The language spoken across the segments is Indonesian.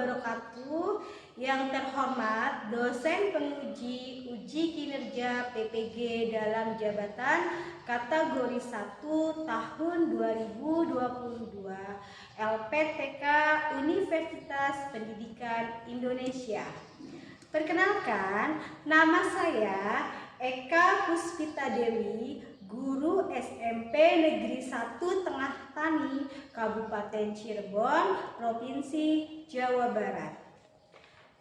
wabarakatuh. Yang terhormat dosen penguji uji kinerja PPG dalam jabatan kategori 1 tahun 2022 LPTK Universitas Pendidikan Indonesia. Perkenalkan, nama saya Eka Puspita Dewi, guru SMP Negeri 1 Tengah Tani, Kabupaten Cirebon, Provinsi Jawa Barat.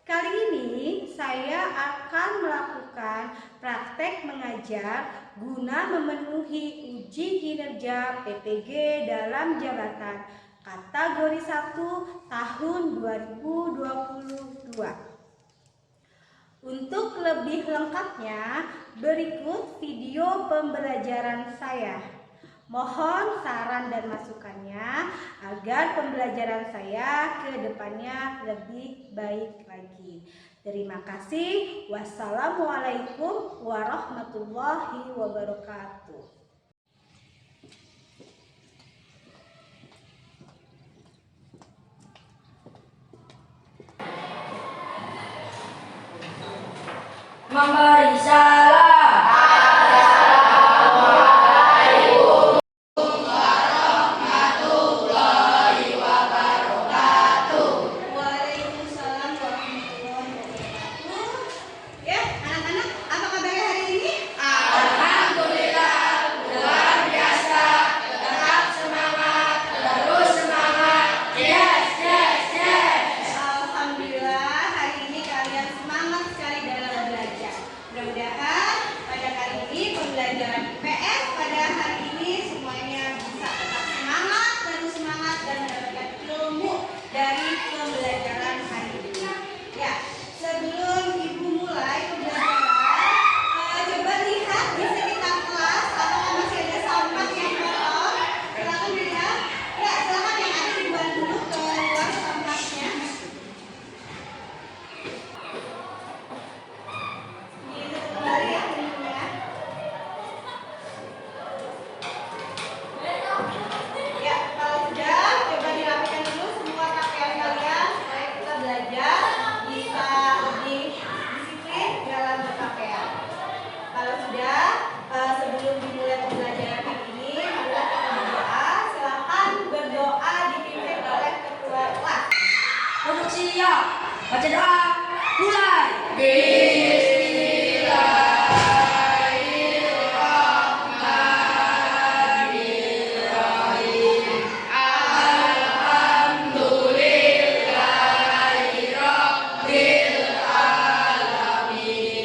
Kali ini saya akan melakukan praktek mengajar guna memenuhi uji kinerja PPG dalam jabatan kategori 1 tahun 2022. Untuk lebih lengkapnya, berikut video pembelajaran saya. Mohon saran dan masukannya agar pembelajaran saya ke depannya lebih baik lagi. Terima kasih. Wassalamualaikum warahmatullahi wabarakatuh. Memberi salam. Assalamualaikum warahmatullahi wabarakatuh. Waalaikumsalam warahmatullahi wabarakatuh. Ya, anak-anak, apa kabarnya hari ini? Alhamdulillah, luar biasa. Tetap semangat, terus semangat. Yes, yes, yes. Alhamdulillah, hari ini kalian semangat sekali dalam belajar. Mudah-mudahan pada kali ini pembelajaran IPS pada hari ini semuanya bisa tetap semangat, terus semangat dan mendapatkan ilmu dari pembelajaran hari ini. Ya, sebelum ibu mulai pembelajaran, coba lihat di sekitar kelas apakah masih ada sampah yang kotor. Silakan dilihat. Ya, silakan yang ada dibuang dulu ke luar sampahnya. Kembali ya, pintunya. Ya, kalau sudah, coba dirapikan dulu semua pakaian kalian supaya kita belajar bisa lebih disiplin dalam berpakaian. Kalau sudah, sebelum dimulai pembelajaran hari ini, marilah kita berdoa. Silakan berdoa dipimpin oleh ketua kelas. Untuk siap, baca doa, mulai.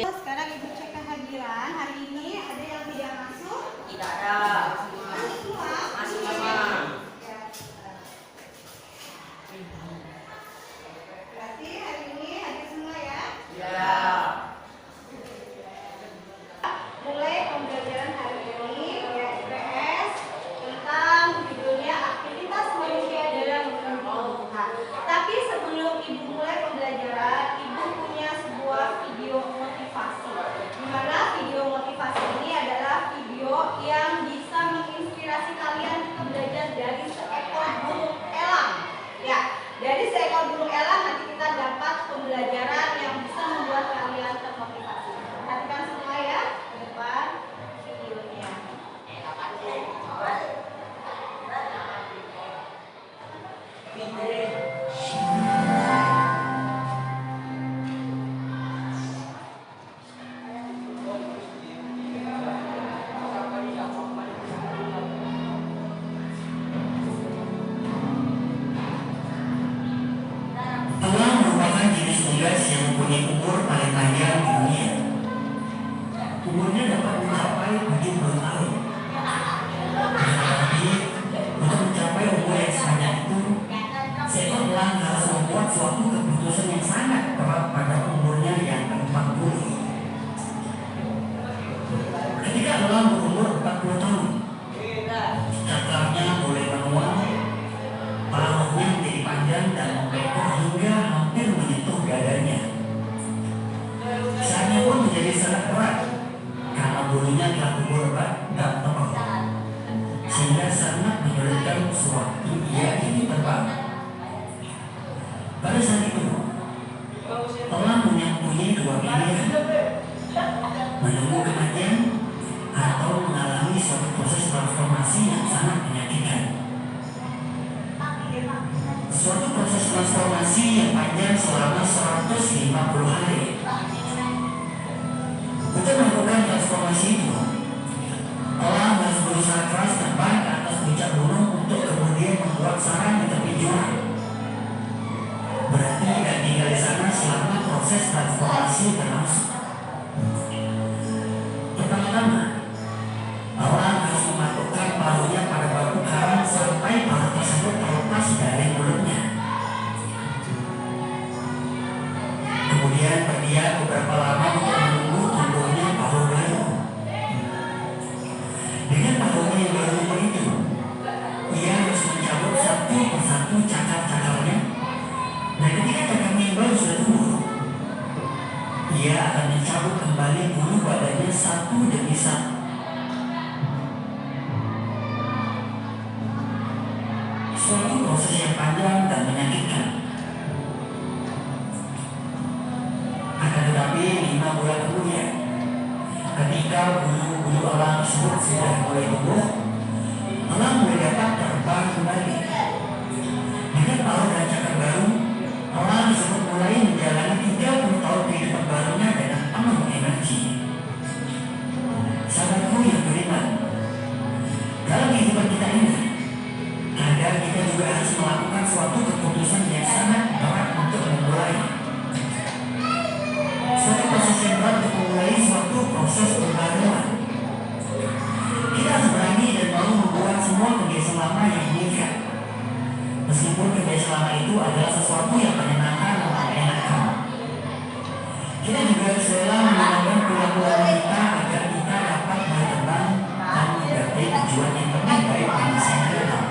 Sekarang ibu cek kehadiran. Hari ini ada yang tidak masuk? Tidak ada. Masuk semua? Masuk semua. Ya. Berarti hari ini hadir semua ya? Ya. Mulai pembelajaran hari ini ya IPS tentang judulnya aktivitas manusia dalam tumbuhan. Tapi sebelum ibu mulai pembelajaran, ibu punya sebuah video motivasi. Di mana video motivasi ini adalah video yang bisa menginspirasi kalian untuk belajar dari seekor burung elang. Ya, dari seekor burung elang nanti kita dapat pembelajaran yang bisa membuat kalian termotivasi. Perhatikan semua ya, ke depan videonya. Elang merupakan jenis unggas yang mempunyai umur paling panjang di dunia. Umurnya dapat mencapai 70 tahun. Tetapi, untuk mencapai umur yang sepanjang itu, seekor elang harus membuat suatu keputusan yang sangat berat pada umurnya yang ke-40. Ketika elang berumur 40 tahun, cakarnya mulai menua, paruhnya menjadi panjang dan membengkok hingga hampir menyentuh dadanya. Saatnya pun menjadi sangat berat karena bulunya telah tumbuh lebat dan tebal, sehingga sangat menyulitkan sewaktu ia ingin terbang. Pada saat itu, elang mempunyai dua pilihan: menunggu kematian atau mengalami suatu proses transformasi yang sangat menyakitkan. Suatu proses transformasi yang panjang selama 150 hari. Untuk melakukan transformasi itu, elang harus berusaha keras terbang ke atas puncak gunung untuk kemudian membuat sarang di tepi jurang. Berarti tidak tinggal di sana selama proses transformasi berlangsung. Pertama-tama, elang harus memasukkan paruhnya pada batu karang sampai paruh tersebut terlepas dari mulutnya. Kemudian berdiam beberapa lama untuk menunggu tumbuhnya paruh baru. Dengan paruhnya yang baru itu, ia harus mencabut satu persatu cakar-cakarnya. Dan ketika cakarnya yang baru sudah tumbuh, ia akan mencabut kembali bulu badannya satu demi satu. Suatu proses yang panjang dan menyakitkan. Akan tetapi 5 bulan kemudian, ketika bulu-bulu elang tersebut sudah mulai tumbuh, elang mulai dapat terbang kembali. Dengan paruh dan cakar baru, elang tersebut mulai menjalani 30 tahun kehidupan barunya dengan penuh energi. Sahabatku yang beriman, dalam kehidupan kita ini, kadang kita juga harus melakukan suatu keputusan yang sangat berat untuk memulai. Suatu proses yang berat untuk memulai suatu proses pembaruan. Kita harus berani dan mau membuat semua kebiasaan lama yang mengikat. Meskipun kebiasaan lama itu adalah sesuatu yang menyenangkan dan menyenangkan. Kita juga harus rela meninggalkan perilaku kita agar kita dapat berkembang dan mencapai tujuan yang lebih baik di masa yang datang.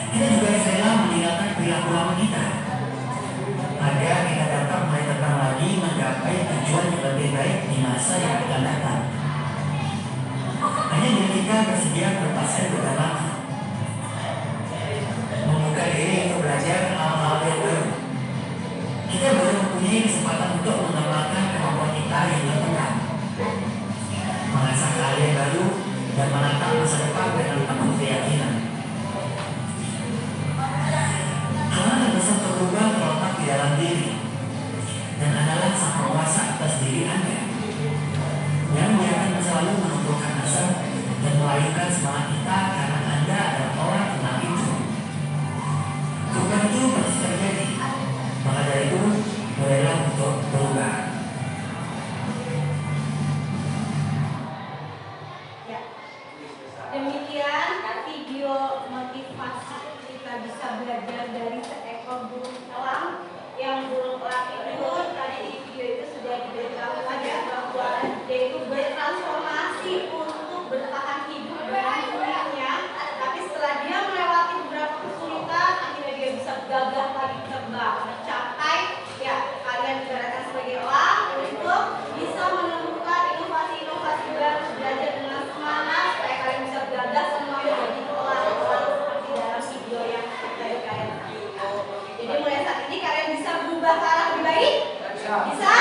Kita juga harus rela meninggalkan perilaku lama kita agar kita dapat mulai terbang lagi menggapai tujuan yang lebih baik di masa yang akan datang. Hanya bila kita bersedia berpasrah berdalam, membuka diri untuk belajar hal-hal yang baru, kita baru mempunyai kesempatan untuk mengembangkan kemampuan kita yang berkembang, mengasah hal yang baru dan menatap masa depan dengan penuh keyakinan. Hal yang besar berubah terletak di dalam diri dan adalah sang penguasa atas diri Anda yang akan selalu menumbuhkan asa dan melayukan semangat kita karena Anda adalah orang tenang itu. Perubahan itu pasti terjadi, maka dari itu mulailah untuk berubah. Ya. Demikian video motivasi kita bisa belajar dari seekor burung elang. Yang burung elang itu tadi di video itu sudah diberitahukan ya bahwa dia itu bertransformasi untuk bertahan hidup dengan sulitnya. Tapi setelah dia melewati beberapa kesulitan, akhirnya dia bisa gagah lagi terbang, mencapai ya kalian ibaratkan sebagai elang untuk bisa menemukan inovasi-inovasi baru, belajar dengan semangat supaya kalian bisa gagah semua menjadi elang-elang seperti dalam video yang tadi kalian lihat. Jadi mulai saat ini kalian bisa berubah ke arah lebih baik? Bisa? Bisa.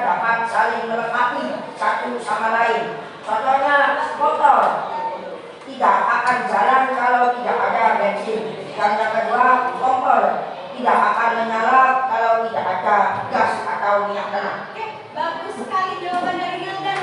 dapat saling melengkapi satu sama lain. Contohnya motor tidak akan jalan kalau tidak ada bensin. Dan yang kedua, kompor tidak akan menyala kalau tidak ada gas atau minyak tanah. Oke, bagus sekali jawaban dari Gildan.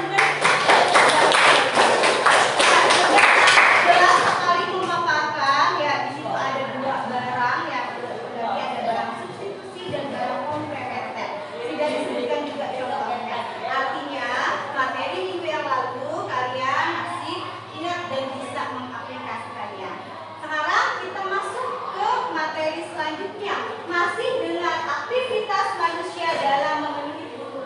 Jelas sekali memaparkan ya, di situ ada dua barang ya, berarti ada barang substitusi dan barang komplementer. Tidak disebutkan juga contohnya. Artinya materi minggu yang lalu kalian masih ingat dan bisa mengaplikasikannya. Sekarang kita masuk ke materi selanjutnya, masih dengan aktivitas manusia dalam memenuhi kebutuhan.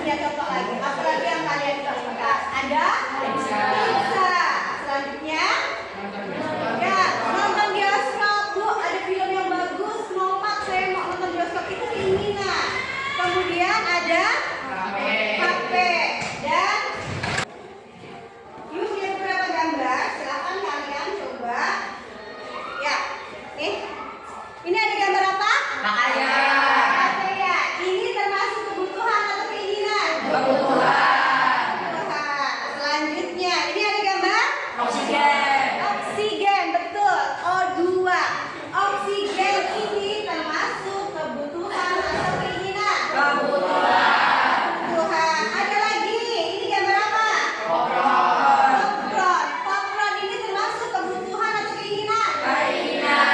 punya contoh lagi. Apa lagi yang kalian temukan? Ada? Bisa. Selanjutnya? Ya, nonton bioskop. Bu, ada film yang bagus. Mau Pak, saya mau nonton bioskop. Itu keinginan. Kemudian ada? HP. Dan yuk lihat beberapa gambar. Silakan kalian coba. Ya, nih. Ini ada gambar apa? Pakaian. Ini termasuk kebutuhan atau keinginan? Kebutuhan. Kebutuhan. Selanjutnya, ini ada gambar? Oksigen. Oksigen, betul. O2. Oksigen ini termasuk kebutuhan atau keinginan? Kebutuhan. Kebutuhan. Ada lagi. Ini gambar apa? Popcorn. Popcorn. Popcorn ini termasuk kebutuhan atau keinginan? Keinginan.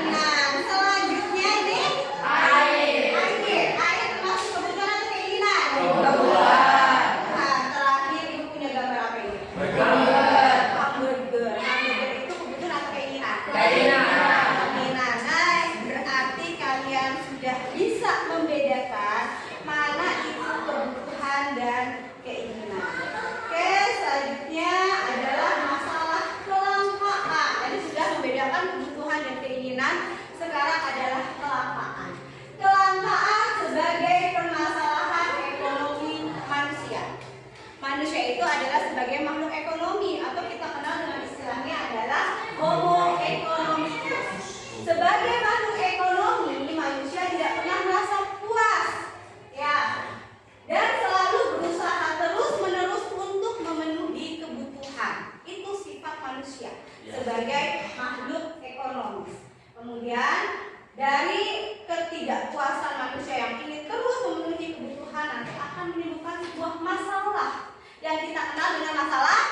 Keinginan. Selanjutnya ini Air. air. Air termasuk kebutuhan atau keinginan? Kebutuhan. Nah, terakhir ibu punya gambar apa ini? Burger. Hamburger. Hamburger itu kebutuhan atau keinginan? Keinginan. Keinginan. Nah, berarti kalian sudah bisa membedakan mana itu kebutuhan dan keinginan. Oke, selanjutnya adalah masalah kelangkaan. Jadi sudah membedakan kebutuhan dan keinginan. Sekarang adalah kelangkaan. Kelangkaan sebagai permasalahan ekonomi manusia. Manusia itu adalah sebagai makhluk ekonomi atau kita kenal dengan istilahnya adalah homo economicus. Sebagai makhluk ekonomi, manusia tidak pernah merasa puas, ya, dan selalu berusaha terus-menerus untuk memenuhi kebutuhan. Itu sifat manusia sebagai makhluk ekonomis. Kemudian dari ketidakpuasan manusia yang ingin terus memenuhi kebutuhan nanti akan menimbulkan sebuah masalah yang kita kenal dengan masalah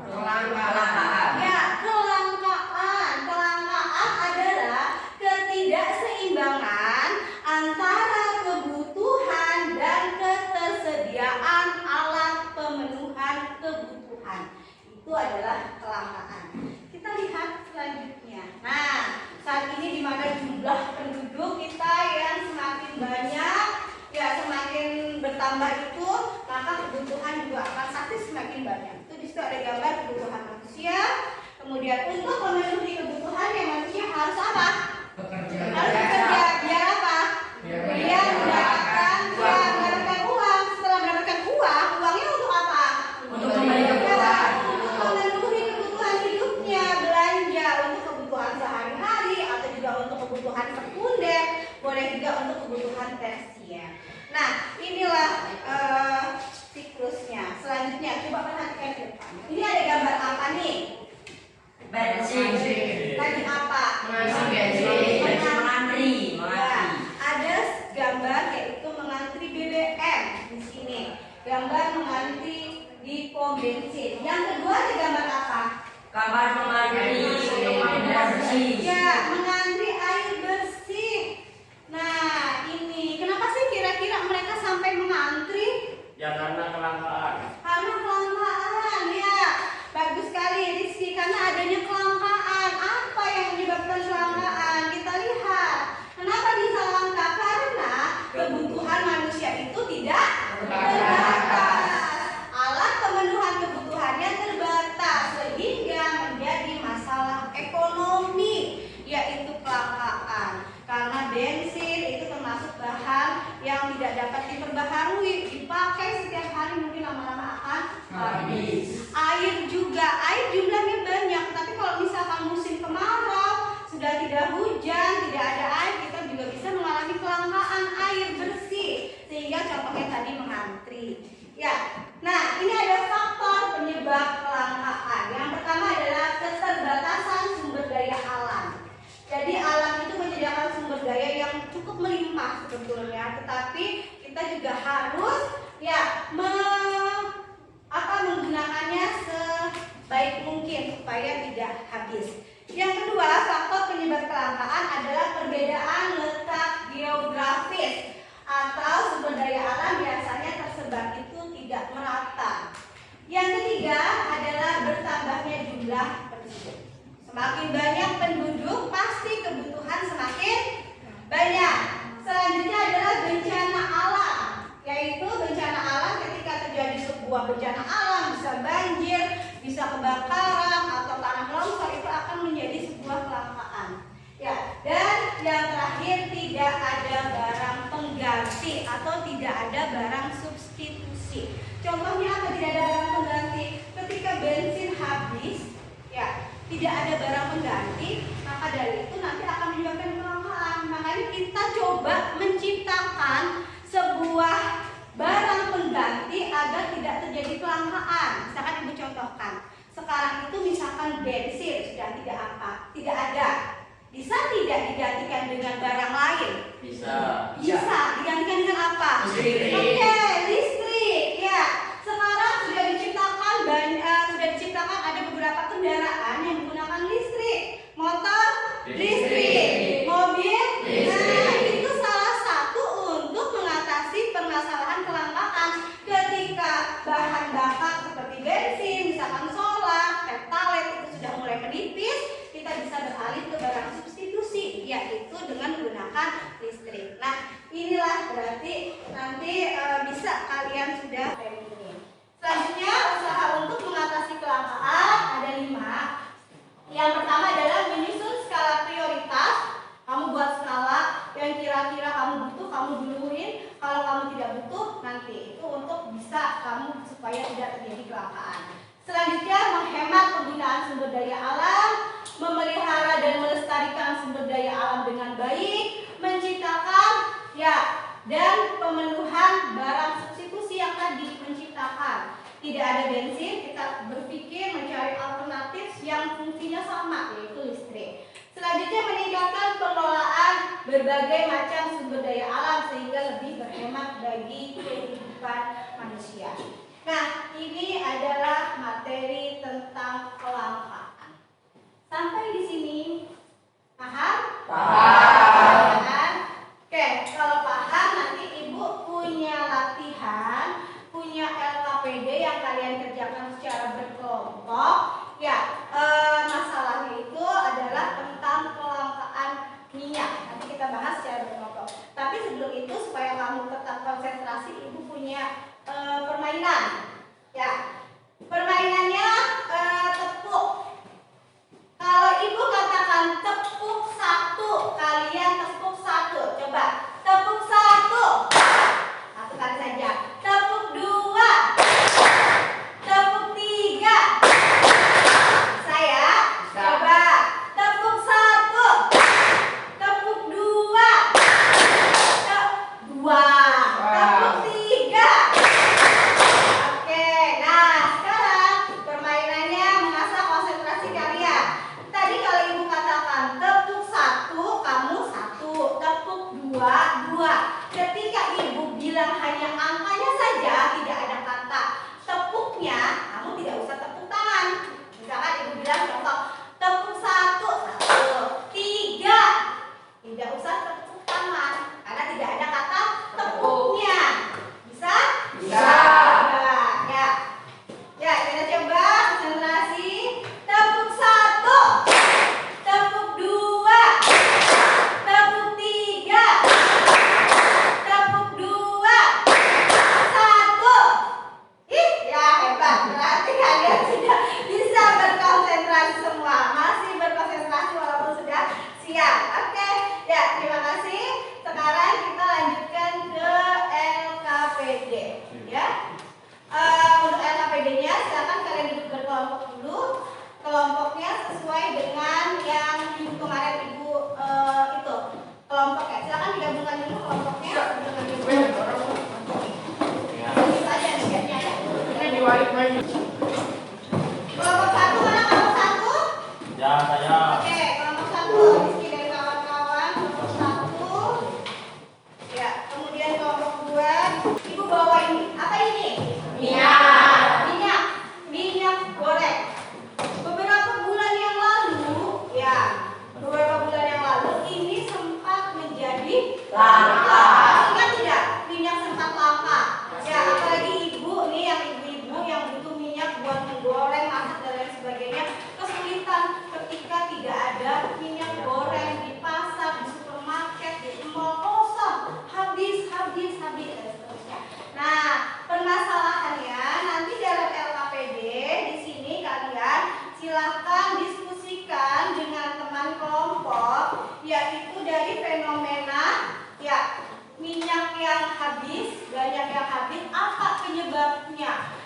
Kelangkaan. ya, kelangkaan. Kelangkaan adalah ketidakseimbangan antara kebutuhan dan ketersediaan alat pemenuhan kebutuhan. Itu adalah kelangkaan. Kita lihat selanjutnya. Nah, saat ini di mana jumlah penduduk kita yang semakin banyak, ya semakin bertambah itu, maka kebutuhan juga akan pasti semakin banyak. Itu di situ ada gambar kebutuhan manusia. Kemudian untuk memenuhi kebutuhannya manusia harus apa? Harus bekerja. Biar apa? Biar mendapatkan uang. Setelah mendapatkan uang, uangnya untuk apa? Untuk membeli kebutuhan. Untuk memenuhi kebutuhan hidupnya, belanja untuk kebutuhan sehari-hari atau juga untuk kebutuhan sekunder, boleh juga untuk kebutuhan tersier. Nah, inilah siklusnya. Selanjutnya, coba perhatikan ke depan. Ini ada gambar apa nih? Bensin. Tadi apa? Mengisi bensin. Mengantri. Ya, ada gambar yaitu mengantri BBM di sini. Gambar mengantri di pom bensin. Yang kedua ada gambar apa? Kamar mengantri. Air bersih. Ya, mengantri air bersih. Nah, ini kenapa sih kira-kira mereka sampai mengantri? Ya karena kelangkaan. Karena kelangkaan, ya. Bagus sekali Rizky, karena adanya kelangkaan. Apa yang menyebabkan kelangkaan? Kita lihat. Kenapa bisa langka? Karena kebutuhan manusia itu tidak terbatas. Alat pemenuhan kebutuhannya terbatas sehingga menjadi masalah ekonomi, yaitu kelangkaan. Karena bensin itu termasuk bahan yang tidak dapat diperbaharui, dipakai setiap hari mungkin lama-lama akan habis. Air juga, air jumlahnya banyak, tapi kalau misalkan musim kemarau, sudah tidak hujan, tidak ada air, kita juga bisa mengalami kelangkaan air bersih, sehingga contohnya tadi mengantri. Ya, nah ini ada faktor penyebab kelangkaan. Yang pertama adalah keterbatasan sumber daya alam. Jadi alam itu menyediakan sumber daya yang cukup melimpah sebetulnya, tetapi kita juga harus ya menggunakannya sebaik mungkin supaya tidak habis. Yang kedua, faktor penyebab kelangkaan adalah perbedaan letak geografis atau sumber daya alam biasanya tersebar itu tidak merata. Yang ketiga adalah bertambahnya jumlah penduduk. Semakin banyak penduduk, pasti kebutuhan semakin banyak. Selanjutnya adalah bencana alam, yaitu bencana sebuah bencana alam, bisa banjir, bisa kebakaran atau tanah longsor, itu akan menjadi sebuah kelangkaan. Ya, dan yang terakhir tidak ada barang pengganti atau tidak ada barang substitusi. Contohnya apa tidak ada barang pengganti? Ketika bensin habis, ya, tidak ada barang pengganti, maka dari itu nanti akan menyebabkan kelangkaan. Makanya kita coba menciptakan sebuah barang pengganti agar tidak terjadi kelangkaan. Misalkan Ibu contohkan, sekarang itu misalkan bensin sudah tidak ada. Bisa tidak digantikan dengan barang lain? Bisa. Bisa. Digantikan dengan apa? Listrik. Oke, listrik. Ya. Sekarang sudah diciptakan ada beberapa kendaraan yang menggunakan listrik. Motor listrik, mobil listrik. Nah, itu salah satu untuk mengatasi permasalahan kelangkaan ketika bahan bakar seperti bensin, misalkan solar, pertalite itu sudah mulai menipis, kita bisa beralih ke barang substitusi, yaitu dengan menggunakan listrik. Nah, inilah berarti nanti bisa kalian sudah ini. Selanjutnya, usaha untuk mengatasi kelangkaan ada 5. Yang pertama adalah menyusun skala prioritas. Kamu buat skala yang kira-kira kamu butuh, kamu duluin. Kalau kamu tidak butuh, nanti itu untuk bisa kamu supaya tidak terjadi kelangkaan. Selanjutnya, menghemat penggunaan sumber daya alam, memelihara dan melestarikan sumber daya alam dengan baik, menciptakan dan pemenuhan barang substitusi yang tadi menciptakan. Tidak ada bensin, kita berpikir mencari alternatif yang fungsinya sama, yaitu listrik. Selanjutnya, meningkatkan pengelolaan berbagai macam sumber daya alam sehingga lebih berhemat bagi kehidupan manusia. Nah, ini adalah materi tentang kelangkaan. Sampai di sini paham? Paham. Oke, kalau paham nanti Ibu punya latihan, punya LKPD yang kalian kerjakan secara berkelompok. Ya, masalahnya itu adalah tentang kelangkaan minyak. Nanti kita bahas secara berkelompok. Tapi sebelum itu supaya kamu tetap konsentrasi, Ibu punya permainan. Ya, permainannya tepuk. Kalau Ibu katakan tepuk 1, kalian tepuk 1. Coba tepuk 1. 1 kali saja. Tepuk 2. Tepuk 3. Saya coba tepuk 1. Tepuk 2. Tepuk 3. Oke, nah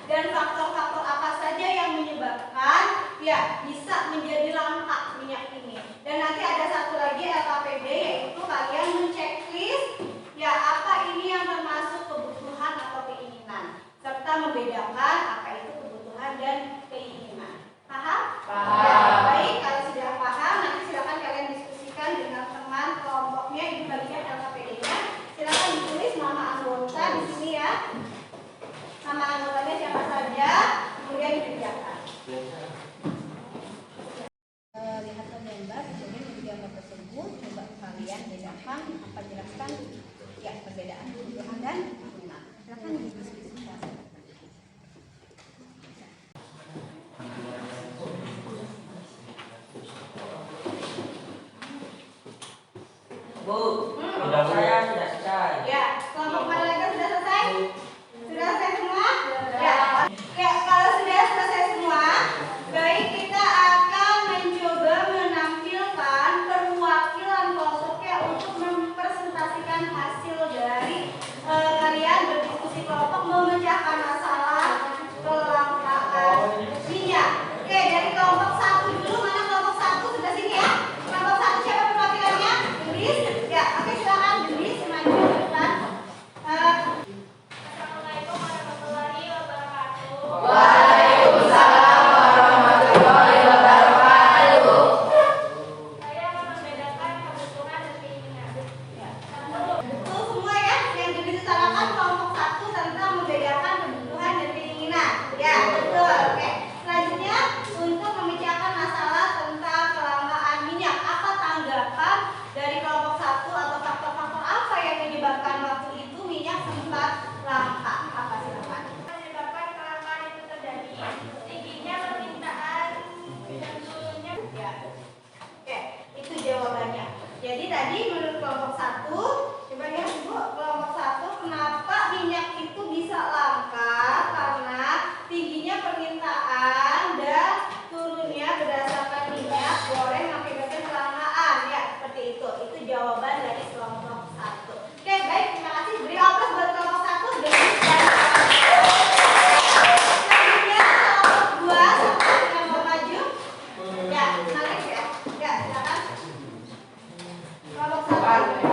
dan faktor-faktor apa saja yang menyebabkan ya bisa menjadi langka minyak ini. Dan nanti ada satu lagi LKPD, yaitu kalian men-checklist ya apa ini yang termasuk kebutuhan atau keinginan, serta membedakan apa itu kebutuhan dan keinginan. Paham? Paham. Ya, baik, kalau sudah paham nanti silakan kalian diskusikan dengan teman kelompoknya. Ini bagian LKPD-nya. Silakan ditulis nama anggota di sini ya. Nama anggotanya siapa saja, kemudian dikerjakan. Lihatlah gambar, kemudian dari gambar tersebut coba kalian bedakan apa, jelaskan ya perbedaan kebutuhan dan keinginan. Silakan didiskusikan. Bu, saya sudah selesai. Ya, kelompok mana lagi sudah selesai? Sudah selesai semua? Ya. Ya, kalau sudah selesai semua, baik kita akan mencoba menampilkan perwakilan kelompoknya untuk mempresentasikan hasil dari kalian berdiskusi kelompok memecahkan masalah kelangkaan minyak. Oke, dari kelompok 1 dulu. Mana kelompok 1? Sudah sini ya? Kelompok 1 siapa perwakilannya? Gelis? Ya, oke silakan Gelis maju ke depan. Assalamualaikum warahmatullahi wabarakatuh. Waalaikumsalam warahmatullahi wabarakatuh. Saya akan membedakan kebutuhan dan keinginan. Ya. Betul semua ya, yang dibicarakan kelompok 1 tentang membedakan kebutuhan dan keinginan. Ya, betul. Oke. Selanjutnya untuk memecahkan masalah tentang kelangkaan minyak. Apa tanggapan dari kelompok 1 atau faktor-faktor apa yang menyebabkan waktu itu minyak sempat langka? Apa silakan? Menyebabkan kelangkaan itu terjadi tingginya permintaan dan turunnya. Ya. Oke, itu jawabannya. Jadi tadi menurut kelompok 1, coba lihat Ibu, kelompok 1 kenapa minyak itu bisa langka? Karena tingginya permintaan dan turunnya berdasarkan minyak goreng mengakibatkan kelangkaan. Ya, seperti itu. Itu jawaban dari kelompok 1. Oke, baik, terima kasih. Beri aplaus buat kelompok 1. Gelis dan selanjutnya kelompok 2 sampai yang mau maju. Ya, naik ya. Ya, silakan. Kelompok 1.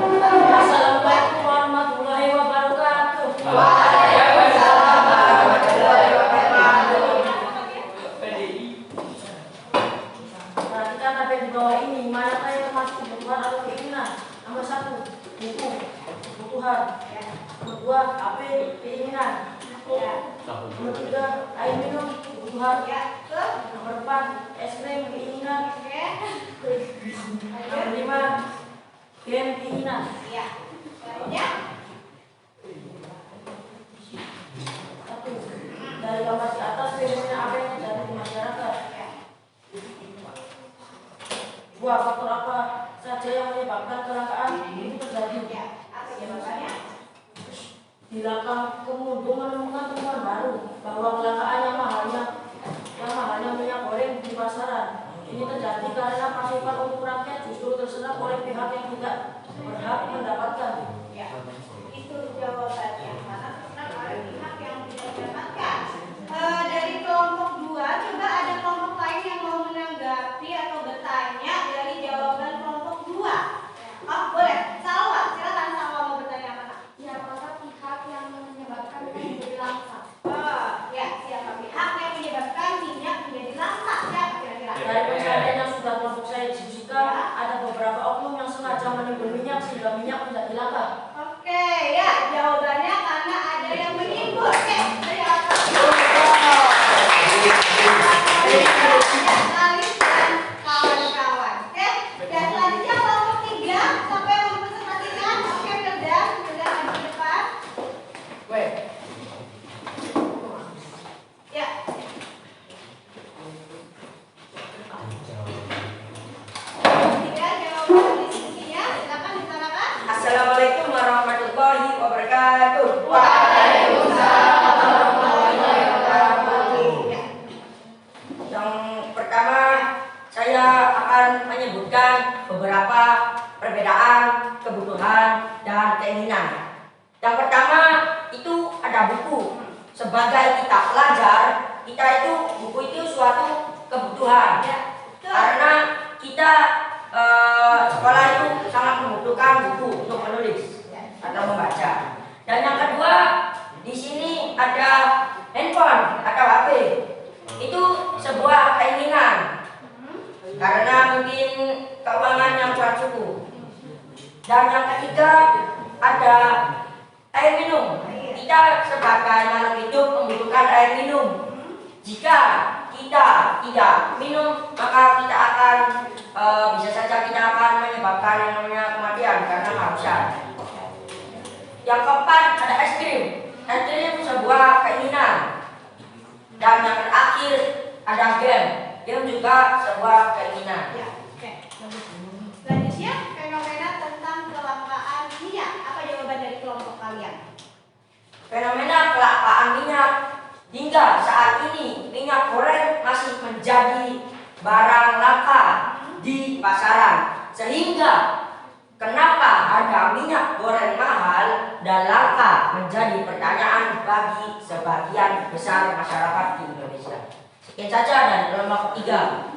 Assalamualaikum warahmatullahi wabarakatuh. Waalaikumsalam warahmatullahi wabarakatuh. Perhatikan tabel di bawah ini, manakah yang termasuk kebutuhan atau keinginan? Nomor 1, buku, kebutuhan. Nomor 2, HP, keinginan. Ya. Nomor 3, air minum, kebutuhan. Ya, betul. Nomor 4, es krim, keinginan. Oke. Nomor 5, game, keinginan. Ya. Selanjutnya. 1. Dari gambar di atas, fenomena apa yang terjadi di masyarakat? Ya. 2. Faktor apa saja yang menyebabkan kelangkaan itu terjadi? Ya. Apa jawabannya? Di langkah kemudian menemukan temuan baru bahwa kelangkaan yang mahalnya minyak goreng di pasaran ini terjadi karena pasokan untuk rakyat justru terserap oleh pihak yang tidak berhak mendapatkan. Ya. Itu jawabannya. Karena terserap oleh pihak yang tidak mendapatkan. Dari kelompok 2, coba ada kelompok lain yang mau menanggapi atau bertanya dari jawaban kelompok 2. Oh, boleh. Salwa, silakan Salwa mau bertanya apa? Siapakah pihak yang menyebabkan minyak menjadi langka? Oh, ya, siapa pihak yang menyebabkan minyak menjadi langka? Siapa kira-kira? Dari pencarian yang sudah kelompok saya diskusikan, ada beberapa oknum yang sengaja menimbun minyak sehingga minyak menjadi langka. Oke, ya, jawabannya karena ada yang menimbun. Oke, dari apa? Alis dan kawan-kawan. Oke, dan selanjutnya kelompok 3 sampai mempresentasikan. Oke, Firdan maju ke depan. Ya. Tiga jawaban diskusinya, silakan ditarakan. Assalamualaikum warahmatullahi wabarakatuh. Waalaikumsalam warahmatullahi wabarakatuh. Ya. Yang pertama, saya akan menyebutkan beberapa perbedaan kebutuhan dan keinginan. Yang pertama itu ada buku. sebagai kita pelajar, kita itu buku itu suatu kebutuhan. Karena kita sekolah itu sangat membutuhkan buku untuk menulis atau membaca. Dan yang kedua, di sini ada handphone atau HP. Itu sebuah keinginan. Karena mungkin keuangan yang kurang cukup. Dan yang ketiga ada air minum. Kita sebagai makhluk hidup membutuhkan air minum. Jika kita tidak minum, maka kita akan bisa saja kita akan menyebabkan yang namanya kematian karena kehausan. Yang keempat ada es krim. Es krim sebuah keinginan. Dan yang terakhir ada game. Game juga sebuah keinginan. Ya, oke. Selanjutnya fenomena tentang kelangkaan minyak. Apa jawaban dari kelompok kalian? Fenomena kelangkaan minyak hingga saat ini minyak goreng masih menjadi barang langka di pasaran. Sehingga kenapa harga minyak goreng mahal dan langka menjadi pertanyaan bagi sebagian besar masyarakat di Indonesia. Sekian saja dan kelompok ketiga.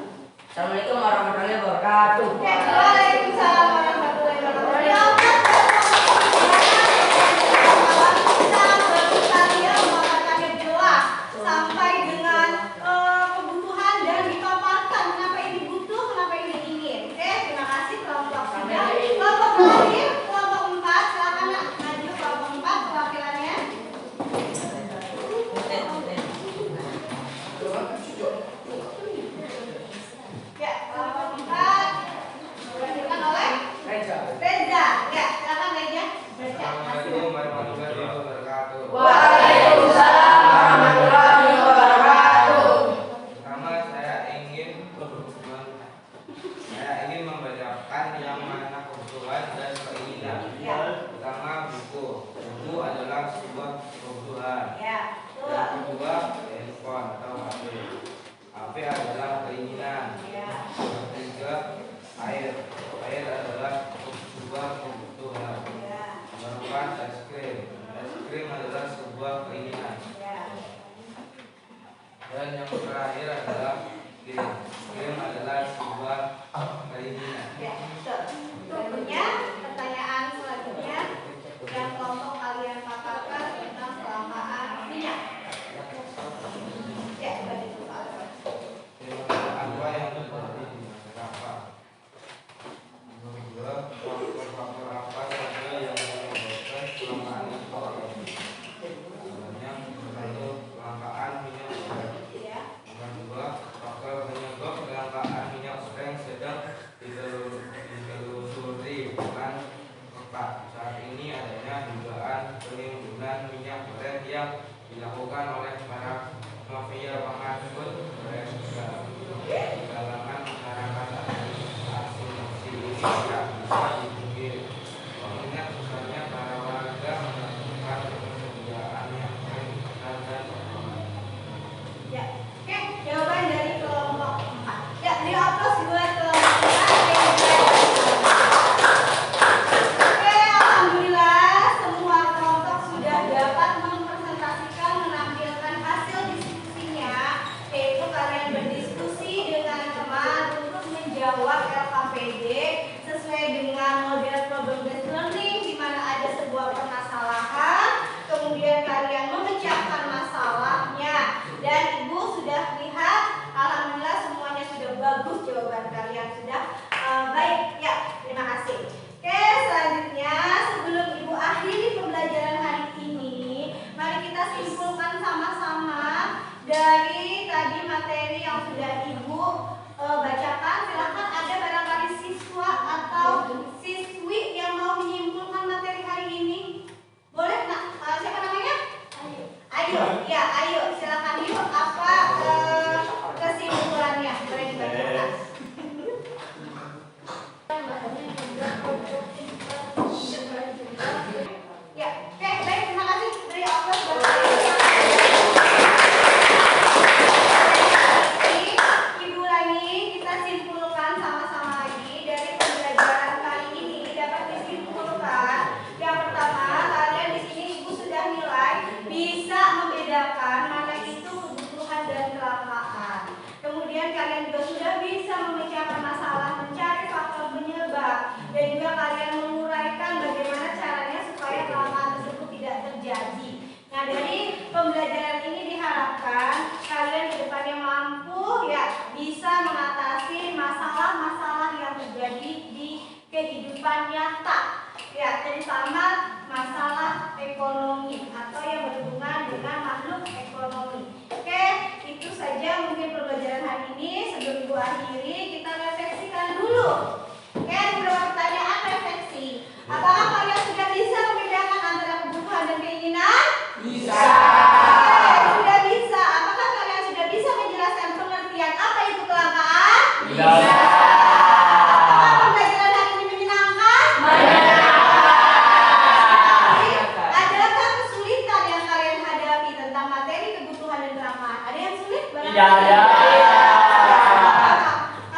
Assalamualaikum warahmatullahi wabarakatuh. Waalaikumsalam warahmatullahi wabarakatuh. Sampai dengan kebutuhan dan dipaparkan kenapa ini butuh, kenapa ini ingin. Oke, terima kasih kelompok 3. Kelompok terakhir, kelompok 4, silakan maju kelompok 4 perwakilannya. Ya, kelompok 4 diwakilkan oleh Reza. Ya, silakan Reza. Assalamualaikum warahmatullahi wabarakatuh. Waalaikumsalam warahmatullahi wabarakatuh. Pertama saya ingin membacakan yang mana kebutuhan dan keinginan. Pertama buku. Buku adalah sebuah kebutuhan. Ya, Yang kedua handphone atau HP. HP adalah keinginan. ya. Yang ketiga air. Air adalah sebuah kebutuhan. Ya, Keempat es krim. Es krim adalah sebuah keinginan. ya. Dan yang terakhir adalah game. Game adalah sebuah keinginan. Ya, betul. Berikutnya, pertanyaan selanjutnya yang kelompok kalian paparkan tentang kelangkaan minyak. Ya, begitu Pak. Fenomena apa yang terjadi di masyarakat? Kedua, faktor-faktor apa saja yang menyebabkan kelangkaan minyak goreng? Sebenarnya satu, kelangkaan minyak goreng. Ya, Yang kedua, faktor penyebab kelangkaan minyak goreng sedang ditelusuri dengan ketat. Saat ini adanya dugaan penimbunan minyak goreng yang dilakukan oleh para mafia pengangkut goreng di kalangan masyarakat. Asumsi ini tidak bisa dipungkiri. Mengingat besarnya para warga melakukan persediaan minyak goreng dan ya. Oke, jawaban dari kelompok 4. Ya, di atas buat kelompok 4. Oke, alhamdulillah semua kelompok sudah dapat mempresentasikan, menampilkan hasil diskusinya, yaitu kalian berdiskusi dengan teman untuk menjawab LKPD sesuai dengan model problem based learning, di mana ada sebuah permasalahan, kemudian kalian memecahkan masalahnya, dan ibu sudah lihat, alhamdulillah semuanya sudah bagus, jawaban kalian sudah baik. Ya, terima kasih. Oke, selanjutnya sebelum ibu akhiri pembelajaran hari ini, mari kita simpulkan sama-sama dari tadi materi yang sudah ibu bacakan. Silakan, ada barangkali siswa atau siswi yang mau menyimpulkan materi hari ini? Boleh, nak? Siapa namanya? Ayu. Ya, ayo. Silakan yuk. Apa kesimpulannya? Boleh dibacakan. Ya, oke, baik. Terima kasih. Beri aplaus buat Ibu lagi kita simpulkan. membedakan mana itu kebutuhan dan kelangkaan. Kemudian kalian juga sudah bisa memecahkan masalah, mencari faktor penyebab, dan juga kalian menguraikan bagaimana caranya supaya kelangkaan tersebut tidak terjadi. Nah, dari pembelajaran ini diharapkan kalian ke depannya mampu ya bisa mengatasi masalah-masalah yang terjadi di kehidupan nyata. Ya, terutama masalah ekonomi atau yang berhubungan dengan makhluk ekonomi. Oke, itu saja mungkin pembelajaran hari ini. Sebelum Ibu akhiri, kita refleksikan dulu. Oke, beberapa pertanyaan refleksi. Apakah kalian sudah bisa membedakan antara kebutuhan dan keinginan? Bisa. Oke, sudah bisa. Apakah kalian sudah bisa menjelaskan pengertian apa itu kelangkaan? Bisa. Apakah pembelajaran hari ini menyenangkan? Adakah kesulitan yang kalian hadapi tentang materi kebutuhan dan kelangkaan? Ada yang sulit? Tidak ada.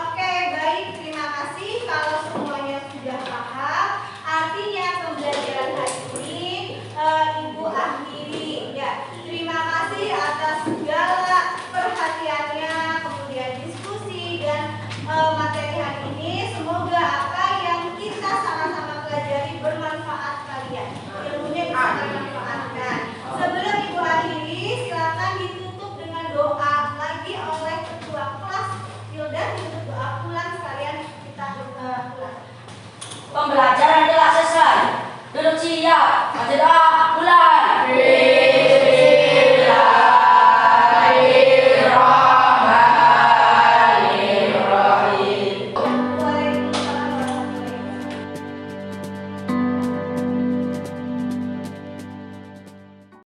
Oke, baik. Terima kasih kalau semuanya sudah paham. Artinya pembelajaran hari ini Ibu akhiri. Ya, terima kasih atas segala perhatiannya, kemudian diskusi dan materi hari ini. Semoga apa yang kita sama-sama pelajari bermanfaat kalian. Ilmunya bisa bermanfaatkan. Sebelum Ibu akhiri, silakan ditutup dengan doa lagi oleh ketua kelas Hilda. Ditutup doa pulang sekalian kita pulang. Pembelajaran telah selesai. Duduk siap. Baca doa.